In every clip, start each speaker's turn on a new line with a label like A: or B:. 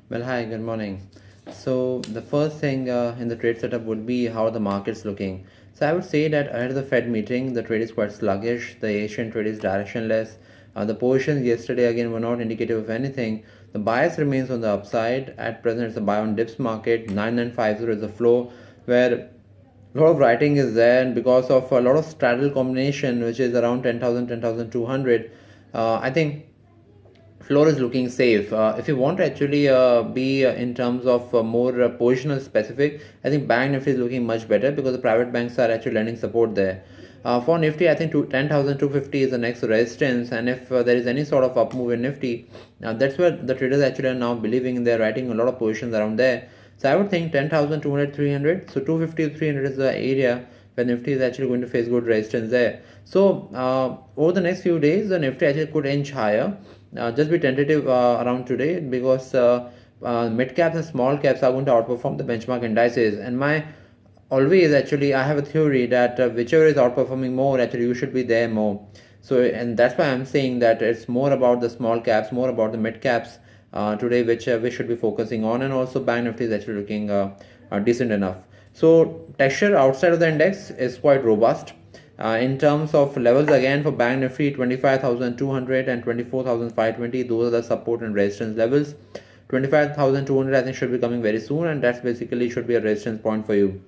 A: Well, hi, good morning. So, the first thing in the trade setup would be how the market's looking. So, I would say that ahead of the Fed meeting, the trade is quite sluggish. The Asian trade is directionless. The positions yesterday again were not indicative of anything. The bias remains on the upside. At present, it's a buy on dips market. 9950 is the flow where a lot of writing is there, and because of a lot of straddle combination, which is around 10,000, 10,200, I think floor is looking safe. If you want to actually be in terms of more positional specific, I think bank nifty is looking much better because the private banks are actually lending support there. For nifty, I think 10,250 is the next resistance, and if there is any sort of up move in nifty, that's where the traders actually are now believing. They're writing a lot of positions around there. So I would think 10,200, 300. So 250 to 300 is the area where Nifty is actually going to face good resistance there. So over the next few days, the Nifty actually could inch higher. Just be tentative around today because mid caps and small caps are going to outperform the benchmark indices. And my always actually I have a theory that whichever is outperforming more, actually you should be there more. So and that's why I'm saying that it's more about the small caps, more about the mid caps today, which we should be focusing on, and also bank nifty is actually looking decent enough. So texture outside of the index is quite robust. In terms of levels, again for bank nifty, 25,200 and 24,520, those are the support and resistance levels. 25,200 I think should be coming very soon, and that's basically should be a resistance point for you.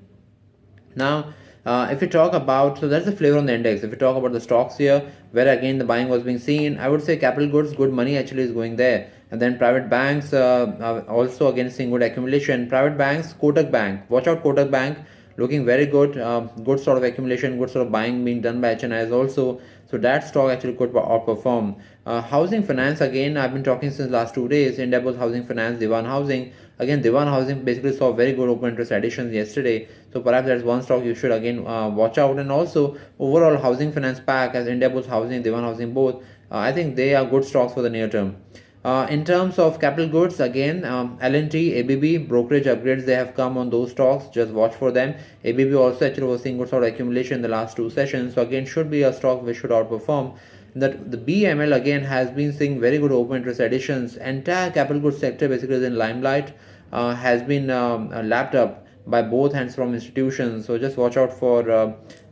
A: Now, if we talk about, so that's the flavor on the index. If we talk about the stocks here, where again the buying was being seen, I would say capital goods, good money actually is going there. And then private banks are also again seeing good accumulation. Private banks, Kotak Bank, watch out Kotak Bank, looking very good, good sort of accumulation, good sort of buying being done by HNIs also. So that stock actually could outperform. Housing finance, again, I've been talking since last 2 days. Indiabulls Housing Finance, Divan Housing. Again, Divan Housing basically saw very good open interest additions yesterday. So perhaps that's one stock you should again watch out. And also overall housing finance pack as Indiabulls Housing, Divan Housing both. I think they are good stocks for the near term. In terms of capital goods, again, L&T, ABB, brokerage upgrades, they have come on those stocks. Just watch for them. ABB also actually was seeing good sort of accumulation in the last two sessions. So again, should be a stock which should outperform. That the BML again has been seeing very good open interest additions. Entire capital goods sector basically is in limelight, has been lapped up by both hands from institutions. So just watch out for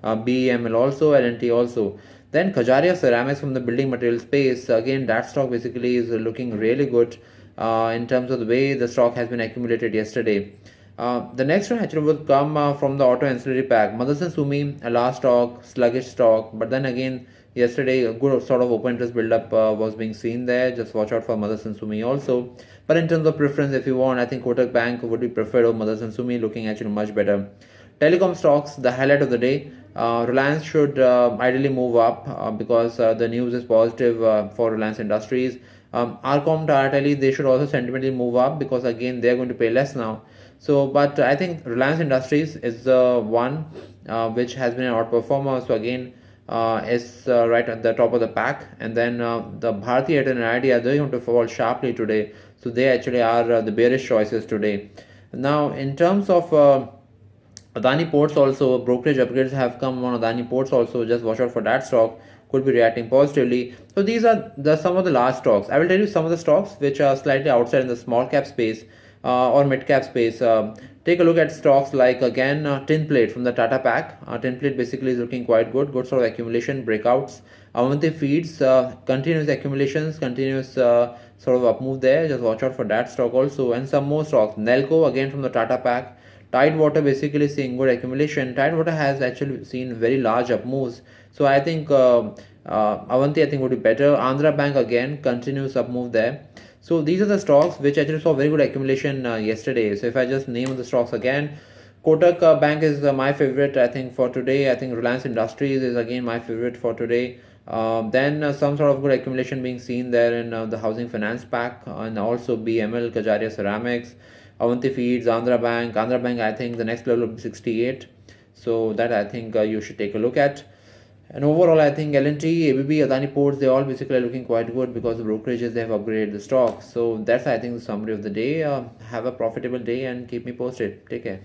A: BML also, L&T also. Then Kajaria Ceramics from the building material space. Again, that stock basically is looking really good in terms of the way the stock has been accumulated yesterday. The next one actually will come from the auto ancillary pack. Motherson Sumi, a last stock, sluggish stock, but then again, yesterday a good sort of open interest build-up was being seen there. Just watch out for Motherson Sumi also. But in terms of preference, if you want, I think Kotak Bank would be preferred over Motherson Sumi, looking actually much better. Telecom stocks, the highlight of the day. Reliance should ideally move up because the news is positive for Reliance Industries. Arcom, Tele, they should also sentimentally move up because again they are going to pay less now. So, but I think Reliance Industries is the one which has been an outperformer. So again, is right at the top of the pack. And then the Bharti Airtel and Idea, they're going to fall sharply today. So they actually are the bearish choices today. Now, in terms of Adani Ports also, brokerage upgrades have come on Adani Ports also. Just watch out for that stock. Could be reacting positively. So these are some of the large stocks. I will tell you some of the stocks which are slightly outside in the small cap space or mid cap space. Take a look at stocks like again tin plate from the Tata pack. Tin plate basically is looking quite good. Good sort of accumulation breakouts. Avanti Feeds, continuous accumulations, continuous sort of up move there. Just watch out for that stock also. And some more stocks. Nelco again from the Tata pack. Tidewater basically seeing good accumulation. Tidewater has actually seen very large up moves. So I think Avanti I think would be better. Andhra Bank again continuous up move there. So these are the stocks which actually saw very good accumulation yesterday. So if I just name the stocks again, Kotak Bank is my favorite I think for today. I think Reliance Industries is again my favorite for today. Then some sort of good accumulation being seen there in the housing finance pack and also BML, Kajaria Ceramics. Avanti Feeds, Andhra Bank. Andhra Bank, I think the next level will be 68. So that I think you should take a look at. And overall, I think L&T, ABB, Adani Ports, they all basically are looking quite good because the brokerages, they have upgraded the stock. So that's, I think, the summary of the day. Have a profitable day and keep me posted. Take care.